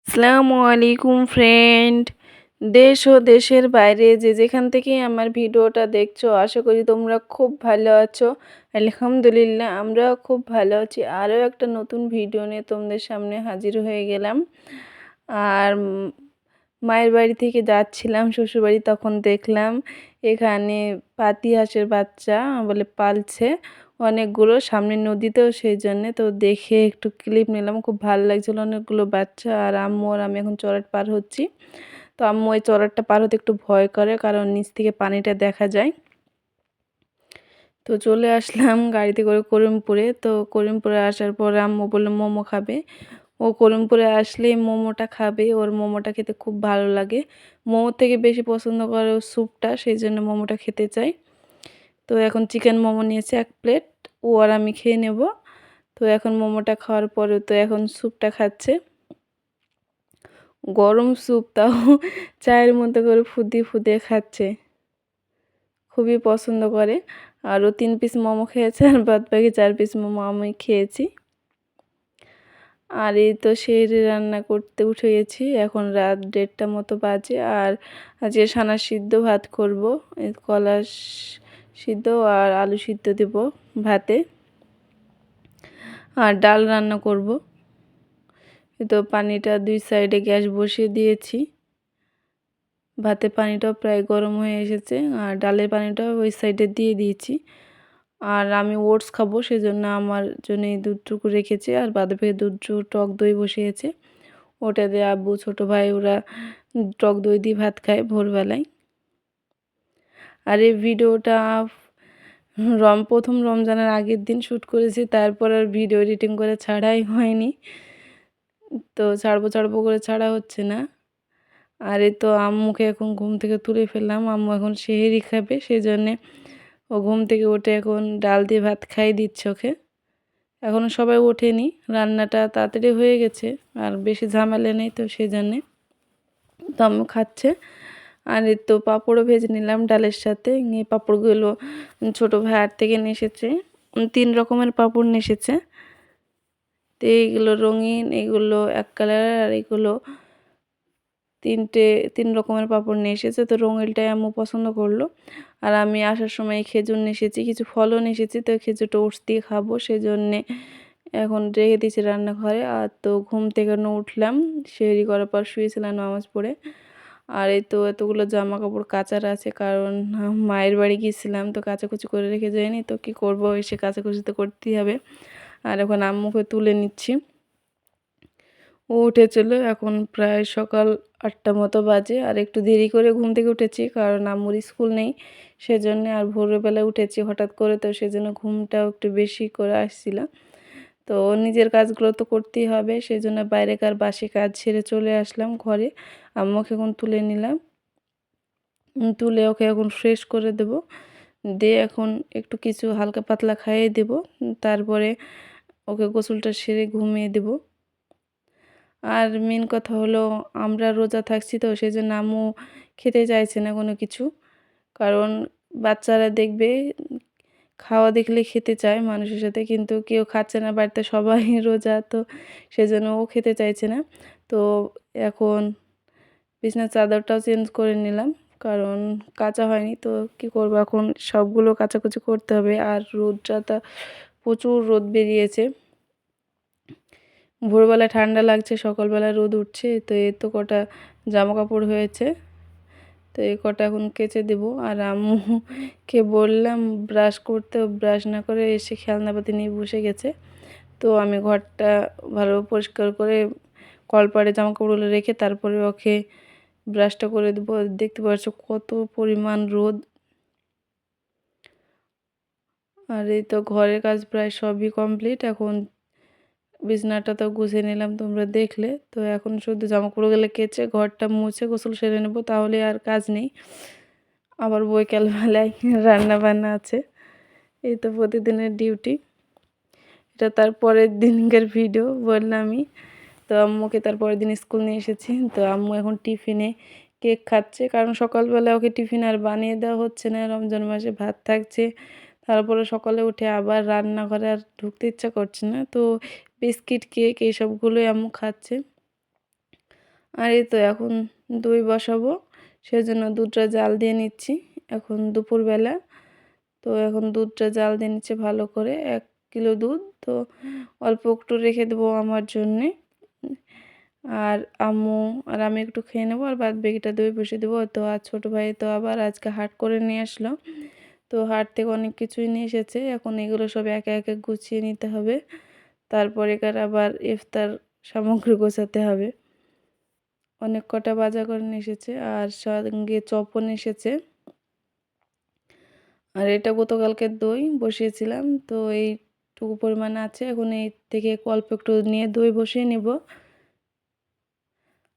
আসসালামু আলাইকুম ফ্রেন্ড। দেশ ও দেশের বাইরে যে যেখান থেকে আমার ভিডিওটা দেখছো, আশা করি তোমরা খুব ভালো আছো। আলহামদুলিল্লাহ আমরাও খুব ভালো আছি। আরও একটা নতুন ভিডিও নিয়ে তোমাদের সামনে হাজির হয়ে গেলাম। আর মায়ের বাড়ি থেকে যাচ্ছিলাম শ্বশুরবাড়ি, তখন দেখলাম এখানে পাতি হাঁসের বাচ্চা বলে পালছে অনেকগুলো, সামনে নদীতেও, সেই জন্যে তো দেখে একটু ক্লিপ নিলাম। খুব ভালো লাগছিলো অনেকগুলো বাচ্চা। আর আম্মু আর আমি এখন চড়াট পার হচ্ছি। তো আম্মু ওই চড়াটটা পার হতে একটু ভয় করে, কারণ নিচ থেকে পানিটা দেখা যায়। তো চলে আসলাম গাড়িতে করে করিমপুরে। তো করিমপুরে আসার পর আম্মু বললো মোমো খাবে। ও করিমপুরে আসলেই মোমোটা খাবে, ওর মোমোটা খেতে খুব ভালো লাগে। মোমোর থেকে বেশি পছন্দ করে ও স্যুপটা, সেই জন্য মোমোটা খেতে চাই। তো এখন চিকেন মোমো নিয়েছে 1 প্লেট, ও আর আমি খেয়ে নেব। তো এখন মোমোটা খাওয়ার পরে তো এখন স্যুপটা খাচ্ছে, গরম স্যুপ, তাও চায়ের মধ্যে করে ফুদিয়ে ফুদিয়ে খাচ্ছে, খুবই পছন্দ করে। আরও 3 পিস মোমো খেয়েছে, আর বাদ বাকি 4 পিস মোমো আমি খেয়েছি। আর এই তো সেই রান্না করতে উঠে গেছি, এখন রাত 1:30 মতো বাজে। আর আজকে সানা সিদ্ধ ভাত করব, কলা সিদ্ধ আর আলু সিদ্ধ দেব ভাতে, আর ডাল রান্না করব। তো পানিটা 2 সাইডে গ্যাস বসিয়ে দিয়েছি, ভাতের পানিটাও প্রায় গরম হয়ে এসেছে, আর ডালের পানিটাও ওই সাইডে দিয়ে দিয়েছি। আর আমি ওটস খাবো, সেজন্য আমার জন্য এই দুধটুকু রেখেছি, আর বাদবাকি টক দই বসিয়েছে, ওটা দিয়ে আব্বু ছোটো ভাই ওরা টক দই দিয়ে ভাত খায় ভোরবেলায়। আর এই ভিডিওটা প্রথম রমজানের আগের দিন শ্যুট করেছি, তারপর আর ভিডিও এডিটিং করে ছাড়াই হয়নি। তো ছাড়বো করে ছাড়া হচ্ছে না। আর এই তো আম্মুকে এখন ঘুম থেকে তুলে ফেললাম, আম্মু এখন সেহরি খাবে, সেই জন্যে ও ঘুম থেকে উঠে এখন ডাল দিয়ে ভাত খাইয়ে দিচ্ছে ওকে। এখনও সবাই ওঠেনি, রান্নাটা তাড়াতাড়ি হয়ে গেছে আর বেশি ঝামেলা নেই, তো সেই জন্যে তো আম্মু খাচ্ছে। আর এই তো পাঁপড়ও ভেজে নিলাম ডালের সাথে। এই পাঁপড়গুলো ছোটো ভাই হাট থেকে নিয়ে এসেছে, 3 রকমের পাঁপড় নিয়ে এসেছে। তো এইগুলো রঙিন, এগুলো এক কালার, আর এগুলো 3 রকমের পাঁপড় নিয়ে এসেছে। তো রঙিনটাই আম্মু পছন্দ করলো। আর আমি আসার সময় খেজুর নিয়ে এসেছি, কিছু ফলও নিয়ে এসেছি, তো খেজুরটা ওটস দিয়ে খাবো, সেই জন্যে এখন রেখে দিয়েছি রান্নাঘরে। আর তো ঘুম থেকে উঠলাম, সেহরি করার পর শুয়েছিলাম নামাজ পড়ে। আর এই তো এতগুলো জামা কাপড় কাচার আছে, কারণ মায়ের বাড়ি গিয়েছিলাম, তো কাচাকুচি করে রেখে যাইনি, তো কি করব, এসে কাচাকুচি তো করতেই হবে। আর এখন আম্মুকে তুলে নিচ্ছি, ও উঠেছিল। এখন প্রায় সকাল 8টা মতো বাজে, আর একটু দেরি করে ঘুম থেকে উঠেছি, কারণ আম্মুর স্কুল নেই, সেজন্য। আর ভোরবেলা উঠেছি হঠাৎ করে, তো সেজন্য ঘুমটাও একটু বেশি করে আসছিল। তো নিজের কাজগুলো তো করতেই হবে, সেজন্য বাইরেকার বাসি কাজ ছেড়ে চলে আসলাম ঘরে। আম্মুকে এখন তুলে নিলাম, তুলে ওকে এখন ফ্রেশ করে দেব, দিয়ে এখন একটু কিছু হালকা পাতলা খাইয়ে দেব, তারপরে ওকে গোসলটা সেরে ঘুমিয়ে দেব। আর মেন কথা হলো আমরা রোজা থাকছি, তো সেই জন্য আম্মু খেতে চাইছে না কোনো কিছু, কারণ বাচ্চারা দেখবে খাওয়া দেখলে খেতে চায় মানুষের সাথে, কিন্তু কেউ খাচ্ছে না বাড়িতে, সবাই রোজা, তো সেজন্য ও খেতে চাইছে না। তো এখন বিছানার চাদরটাও চেঞ্জ করে নিলাম, কারণ কাচা হয়নি, তো কি করব, এখন সবগুলো কাচাকুচি করতে হবে। আর রোদটা প্রচুর রোদ বেরিয়েছে, ভোরবেলা ঠান্ডা লাগছে, সকালবেলা রোদ উঠছে। তো এই তো কটা জামা কাপড় হয়েছে, তো এই কটা এখন কেচে দেব। আর আম্মুকে বললাম ব্রাশ করতে, ব্রাশ না করে এসে খেলনাপাতি নিয়ে বসে গেছে। তো আমি ঘরটা ভালো পরিষ্কার করে কলপাড়ে জামা কাপড়গুলো রেখে তারপরে ওকে ব্রাশটা করে দেবো। দেখতে পাচ্ছ কত পরিমাণ রোদ। আর এই তো ঘরের কাজ প্রায় সবই কমপ্লিট, এখন বিছানাটা তো গুছিয়ে নিলাম, তোমরা দেখলে। তো এখন শুধু জামাকাপড়গুলো কেচে ঘরটা মুছে গোসল সেরে নেব, তাহলে আর কাজ নেই। আবার বিকেলবেলায় রান্না বান্না আছে, এই তো প্রতিদিনের ডিউটি। এটা তার পরের দিনকার ভিডিও বললামই। তো আম্মুকে তার পরের দিন স্কুল নিয়ে এসেছি, তো আম্মু এখন টিফিনে কেক খাচ্ছে, কারণ সকালবেলা ওকে টিফিন আর বানিয়ে দেওয়া হচ্ছে না, রমজান মাসে ভাত থাকছে। তারপরে সকালে উঠে আবার রান্নাঘরে আর ঢুকতে ইচ্ছা করছে না, তো বিস্কিট কেক এইসবগুলোই আম্মু খাচ্ছে। আর এই তো এখন দই বসাবো, সেজন্য দুধটা জাল দিয়ে নিচ্ছি। এখন দুপুরবেলা, তো এখন দুধটা জাল দিয়ে নিচ্ছে ভালো করে। 1 কিলো দুধ, তো অল্প একটু রেখে দেবো আমার জন্যে, আর আম্মু আর আমি একটু খেয়ে নেবো, আর বাদ বাকিটা দই বসিয়ে দেবো। তো আর ছোটো ভাই তো আবার আজকে হাট করে নিয়ে আসলো, তো হাট থেকে অনেক কিছুই নিয়ে এসেছে। এখন এগুলো সব একে একে গুছিয়ে নিতে হবে, তারপরে আবার ইফতার সামগ্রী গোছাতে হবে। অনেক কটা বাজার করে নিয়ে এসেছে, আর সঙ্গে চপও নিয়ে এসেছে। আর এটা গতকালকে দই বসিয়েছিলাম, তো এইটুকু পরিমাণ আছে। এখন এই থেকে অল্প একটু নিয়ে দই বসিয়ে নিব।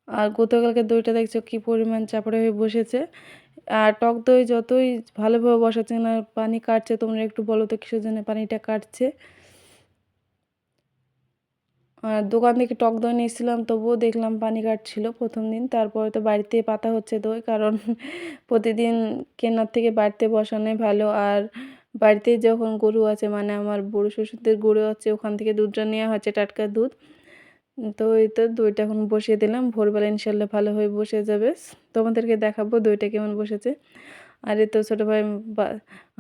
আর গতকালকে দইটা দেখছো কি পরিমাণ চাপড়ে হয়ে বসেছে। আর টক দই যতই ভালোভাবে বসাচ্ছে না, পানি কাটছে। তোমরা একটু বলো তো কিসের জন্য পানিটা কাটছে। আর দোকান থেকে টক দই নিয়েছিলাম, তবুও দেখলাম পানি কাটছিল প্রথম দিন। তারপরে তো বাড়িতে পাতা হচ্ছে দই, কারণ প্রতিদিন কেনার থেকে বাড়িতে বসানোই ভালো। আর বাড়িতে যখন গরু আছে, মানে আমার বুড়ো শ্বশুরদের গরু আছে, ওখান থেকে দুধটা নেওয়া হচ্ছে, টাটকা দুধ। তো এই তো দইটা এখন বসিয়ে দিলাম, ভোরবেলা ইনশাল্লাহ ভালো হয়ে বসে যাবে। তোমাদেরকে দেখাবো দইটা কেমন বসেছে। আর এই তো ছোটো ভাই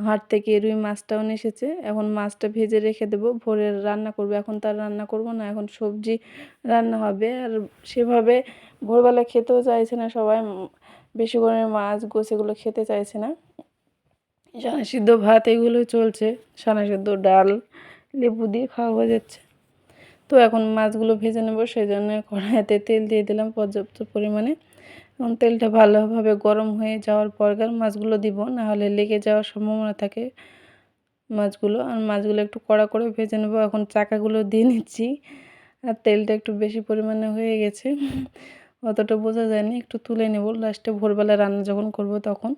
হাট থেকে রুই মাছটাও নিয়ে এসেছে। এখন মাছটা ভেজে রেখে দেবো, ভোরে রান্না করবো। এখন তার রান্না করব না, এখন সবজি রান্না হবে। আর সেভাবে ভোরবেলা খেতেও চাইছে না সবাই, বেশি করে মাছ গোছ এগুলো খেতে চাইছে না। সানা সিদ্ধ ভাত এগুলো চলছে, সানা সিদ্ধ ডাল লেবু দিয়ে খাওয়া হয়ে যাচ্ছে। তো এখন মাছগুলো ভেজে নেব, সেই জন্য কড়াইতে তেল দিয়ে দিলাম পর্যাপ্ত পরিমাণে। এবং তেলটা ভালোভাবে গরম হয়ে যাওয়ার পর মাছগুলো দিব, না হলে লেগে যাওয়ার সম্ভাবনা থাকে মাছগুলো। আর মাছগুলো একটু কড়া করে ভেজে নেব। এখন চাকাগুলো দিয়ে নিচ্ছি, আর তেলটা একটু বেশি পরিমাণে হয়ে গেছে, অতটা বোঝা যায়নি। একটু তুলে নেব লাস্টে, ভোরবেলা রান্না যখন করব তখন।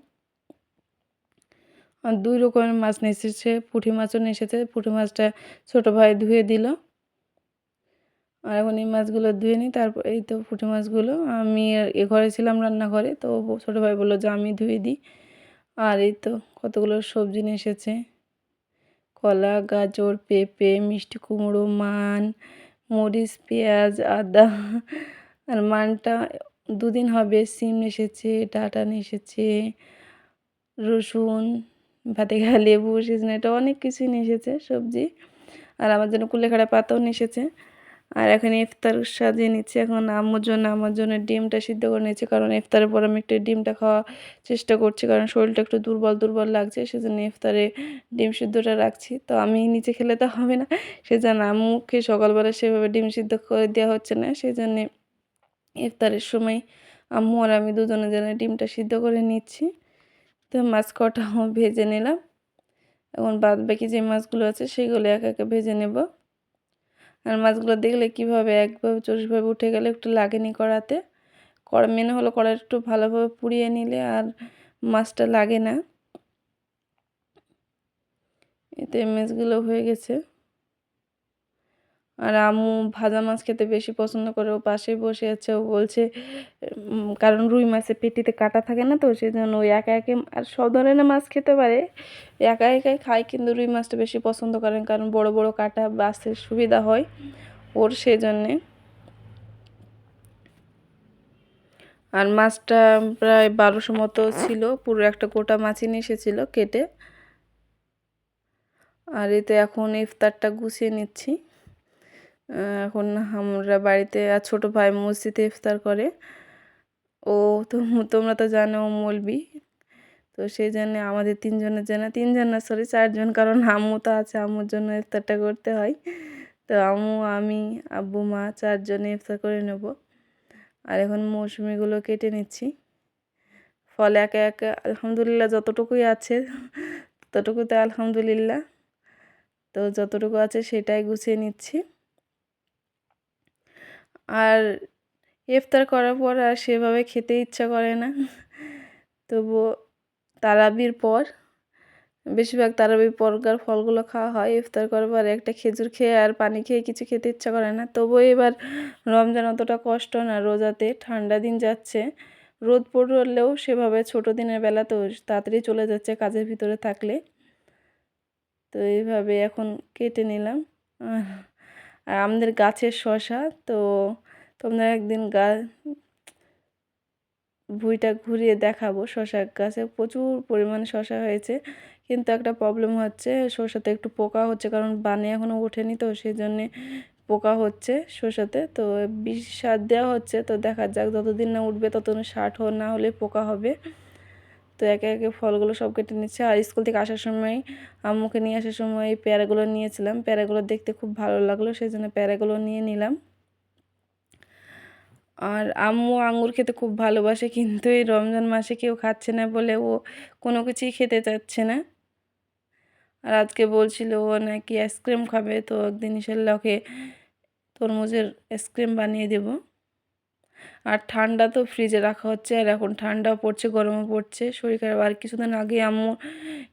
আর 2 রকমের মাছ নিয়ে এসেছে, পুঁটি মাছও নিয়ে এসেছে। পুঁটি মাছটা ছোটো ভাই ধুয়ে দিল। আর এখন এই মাছগুলো ধুয়ে নিই। তারপর এই তো পুঁটি মাছগুলো আমি এ ঘরে ছিলাম, রান্নাঘরে, তো ছোটো ভাই বললো যে আমি ধুয়ে দিই। আর এই তো কতগুলো সবজি নিয়ে এসেছে, কলা, গাজর, পেঁপে, মিষ্টি কুমড়ো, মান, মরিচ, পেঁয়াজ, আদা। আর মানটা 2 দিন হবে। সিম এসেছে, ডাঁটা নিয়ে এসেছে, রসুন, ভাতে খাওয়া লেবু, সজনে, এটা অনেক কিছুই নিয়ে এসেছে সবজি। আর আমার জন্য কুলেখাড়া পাতাও নিয়ে এসেছে। আর এখন ইফতার সাজিয়ে নিচ্ছি। এখন আম্মুর জন্য আমার জন্য ডিমটা সিদ্ধ করে নিচ্ছি, কারণ ইফতারের পর আমি একটু ডিমটা খাওয়ার চেষ্টা করছি, কারণ শরীরটা একটু দুর্বল দুর্বল লাগছে, সেজন্য ইফতারে ডিম সিদ্ধটা রাখছি। তো আমি নিচে খেলে তো হবে না, সেজন্য আম্মুকে সকালবেলা সেভাবে ডিম সিদ্ধ করে দেওয়া হচ্ছে না, সেজন্যে ইফতারের সময় আম্মু আর আমি দুজনের জন্য ডিমটা সিদ্ধ করে নিচ্ছি। তো মাছ কটাও ভেজে নিলাম। এখন বাদ বাকি যে মাছগুলো আছে সেগুলো একা একা ভেজে নেব। আর মাছগুলো দেখলে কীভাবে একভাবে চল্লিশভাবে উঠে গেলে একটু লাগেনি কড়াতে। মেনে হলো কড়া একটু ভালোভাবে পুড়িয়ে নিলে আর মাছটা লাগে না। এতে মাছগুলো হয়ে গেছে। আর আম্মু ভাজা মাছ খেতে বেশি পছন্দ করে, ও পাশেই বসে আছে। ও বলছে কারণ রুই মাছের পেটিতে কাঁটা থাকে না, তো সেই জন্য ওই একা একে, আর সব ধরনের মাছ খেতে পারে, একা একাই খায়, কিন্তু রুই মাছটা বেশি পছন্দ করেন, কারণ বড় বড় কাঁটা বাছতে সুবিধা হয় ওর, সেই জন্যে। আর মাছটা প্রায় 1200 মতো ছিল, পুরো একটা গোটা মাছই নিয়ে এসেছিলো কেটে। আর এতে এখন ইফতারটা গুছিয়ে নিচ্ছি। এখন আমরা বাড়িতে, আর ছোটো ভাই মসজিদে ইফতার করে। ও তো, তোমরা তো জানো ও মৌলবি, তো সেই জন্যে আমাদের 3 জনের জন্য, 3 জন না সরি 4 জন, কারণ আম্মু তো আছে, আম্মুর জন্য ইফতারটা করতে হয়। তো আম্মু, আমি, আব্বু, মা 4 জনে ইফতার করে নেব। আর এখন মৌসুমিগুলো কেটে নিচ্ছি। ফল একে একে আলহামদুলিল্লাহ যতটুকুই আছে ততটুকুতে আলহামদুলিল্লাহ, তো যতটুকু আছে সেটাই গুছিয়ে নিচ্ছি। আর ইফতার করার পর আর সেভাবে খেতে ইচ্ছা করে না, তবুও তারাবির পর, বেশিরভাগ তারাবির পরকার ফলগুলো খাওয়া হয়। ইফতার করার পর একটা খেজুর খেয়ে আর পানি খেয়ে কিছু খেতে ইচ্ছা করে না। তবুও এবার রমজান অতটা কষ্ট না, রোজাতে ঠান্ডা দিন যাচ্ছে, রোদ পড়লেও সেভাবে ছোটো দিনের বেলা তো তাড়াতাড়ি চলে যাচ্ছে কাজের ভিতরে থাকলে। তো এইভাবে এখন কেটে নিলাম। আর আমাদের গাছের শসা, তো তোমরা একদিন ভুঁইটা ঘুরিয়ে দেখাবো। শসা গাছে প্রচুর পরিমাণে শসা হয়েছে, কিন্তু একটা প্রবলেম হচ্ছে, শসাতে একটু পোকা হচ্ছে, কারণ বানে এখনও ওঠেনি, তো সেই জন্যে পোকা হচ্ছে শসাতে। তো বিষ সার দেওয়া হচ্ছে, তো দেখা যাক, যতদিন না উঠবে ততদিন না হলে পোকা হবে। তো একে একে ফলগুলো সব কেটে নিচ্ছে। আর স্কুল থেকে আসার সময় আম্মুকে নিয়ে আসার সময় এই পেয়ারাগুলো নিয়েছিলাম, পেয়ারাগুলো দেখতে খুব ভালো লাগলো, সেই জন্য পেয়ারাগুলো নিয়ে নিলাম। আর আম্মু আঙ্গুর খেতে খুব ভালোবাসে, কিন্তু এই রমজান মাসে কেউ খাচ্ছে না বলে ও কোনো কিছুই খেতে চাচ্ছে না। আর আজকে বলছিল ও নাকি আইসক্রিম খাবে, তো একদিন ইনশাল্লাহ ওকে তরমুজের আইসক্রিম বানিয়ে দেব। আর ঠান্ডা তো ফ্রিজে রাখা হচ্ছে, আর এখন ঠান্ডাও পড়ছে, গরমও পড়ছে, শরীর খারাপ। আর কিছুদিন আগে আম্মু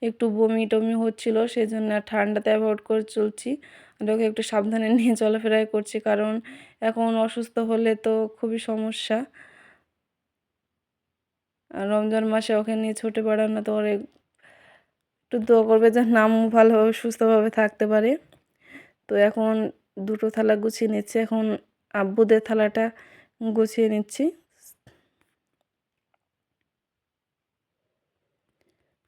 একটু বমি টমি হচ্ছিল, সেই জন্য ঠান্ডাতে অ্যাভয়েড করে চলছি, আর ওকে একটু সাবধানে নিয়ে চলাফেরাই করছি, কারণ এখন অসুস্থ হলে তো খুবই সমস্যা। আর রমজান মাসে ওকে নিয়ে ছুটে বেড়ানো, তো ওর একটু দোয়া করবে যেন আম্মু ভালোভাবে সুস্থভাবে থাকতে পারে। তো এখন দুটো থালা গুছিয়ে নিচ্ছে, এখন আব্বুদের থালাটা গুছিয়ে নিচ্ছি।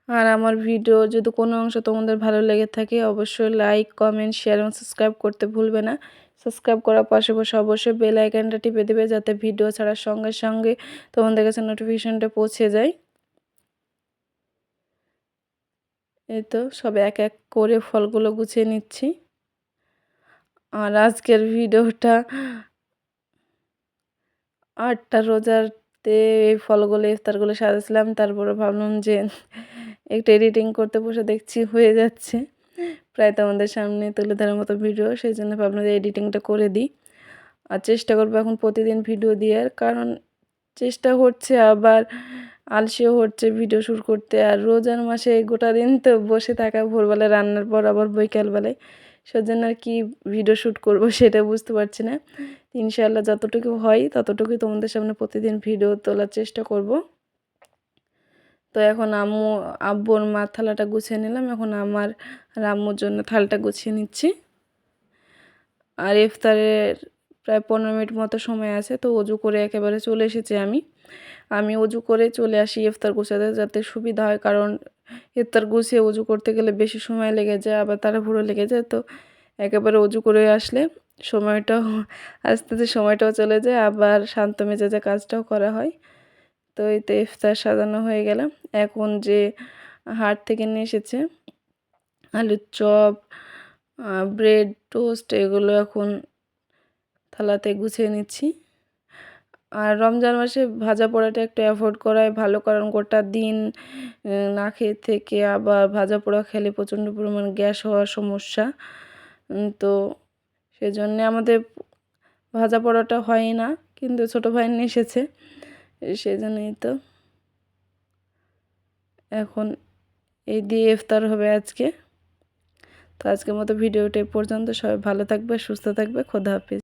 আর আমার ভিডিও যদি কোনো অংশ তোমাদের ভালো লেগে থাকে, অবশ্যই লাইক, কমেন্ট, শেয়ার এবং সাবস্ক্রাইব করতে ভুলবে না। সাবস্ক্রাইব করার পাশাপাশি অবশ্যই বেল আইকনটা টিপে দেবে, যাতে ভিডিও ছাড়ার সঙ্গে সঙ্গে তোমাদের কাছে নোটিফিকেশনটা পৌঁছে যায়। এই তো সব এক এক করে ফলগুলো গুছিয়ে নিচ্ছি। আর আজকের ভিডিওটা 8টা রোজাতে এই ফলগুলো ইফতারগুলো সাজাচ্ছিলাম, তারপরে ভাবলাম যে একটু এডিটিং করতে বসে দেখছি হয়ে যাচ্ছে প্রায় তোমাদের সামনে তুলে ধরার মতো ভিডিও, সেই জন্য ভাবলাম যে এডিটিংটা করে দিই। আর চেষ্টা করবো এখন প্রতিদিন ভিডিও দেওয়ার, কারণ চেষ্টা হচ্ছে, আবার আলসেও হচ্ছে ভিডিও শ্যুট করতে। আর রোজার মাসে গোটা দিন তো বসে থাকা, ভোরবেলায় রান্নার পর আবার বিকালবেলায়, সেজন্য আর কি ভিডিও শ্যুট করব সেটা বুঝতে পারছি না। ইনশাআল্লাহ যতটুকু হয় ততটুকুই তোমাদের সামনে প্রতিদিন ভিডিও তোলার চেষ্টা করব। তো এখন আব্বুর মার থালাটা গুছিয়ে নিলাম, এখন আমার আর আম্মুর জন্য থালটা গুছিয়ে নিচ্ছি। আর ইফতারের প্রায় 15 মিনিট মতো সময় আছে, তো অজু করে একেবারে চলে এসেছি আমি অজু করে চলে আসি ইফতার গুছাতে, যাতে সুবিধা হয়, কারণ ইফতার গুছিয়ে অজু করতে গেলে বেশি সময় লেগে যায়, আবার তাড়াহুড়ো লেগে যায়। তো একেবারে অজু করে আসলে সময়টাও আস্তে আস্তে সময়টাও চলে যায়, আবার শান্ত মেজাজে কাজটাও করা হয়। তো এই তো ইফতার সাজানো হয়ে গেল। এখন যে হাট থেকে নিয়ে এসেছে আলুর চপ, ব্রেড, টোস্ট, এগুলো এখন থালাতে গুছিয়ে নিচ্ছি। আর রমজান মাসে ভাজা পোড়াটা একটু অ্যাভয়েড করাই ভালো, কারণ গোটা দিন না খেয়ে থেকে আবার ভাজা পোড়া খেলে প্রচণ্ড পরিমাণ গ্যাস হওয়ার সমস্যা। তো সেজন্যে আমাদের ভাজা পোড়াটা হয় না, কিন্তু ছোটো ভাই নিয়ে এসেছে, সেই জন্যই তো এখন এই দিয়ে ইফতার হবে আজকে। তো আজকের মতো ভিডিওটা এই পর্যন্ত। সবাই ভালো থাকবে, সুস্থ থাকবে, খোদা হাফেজ।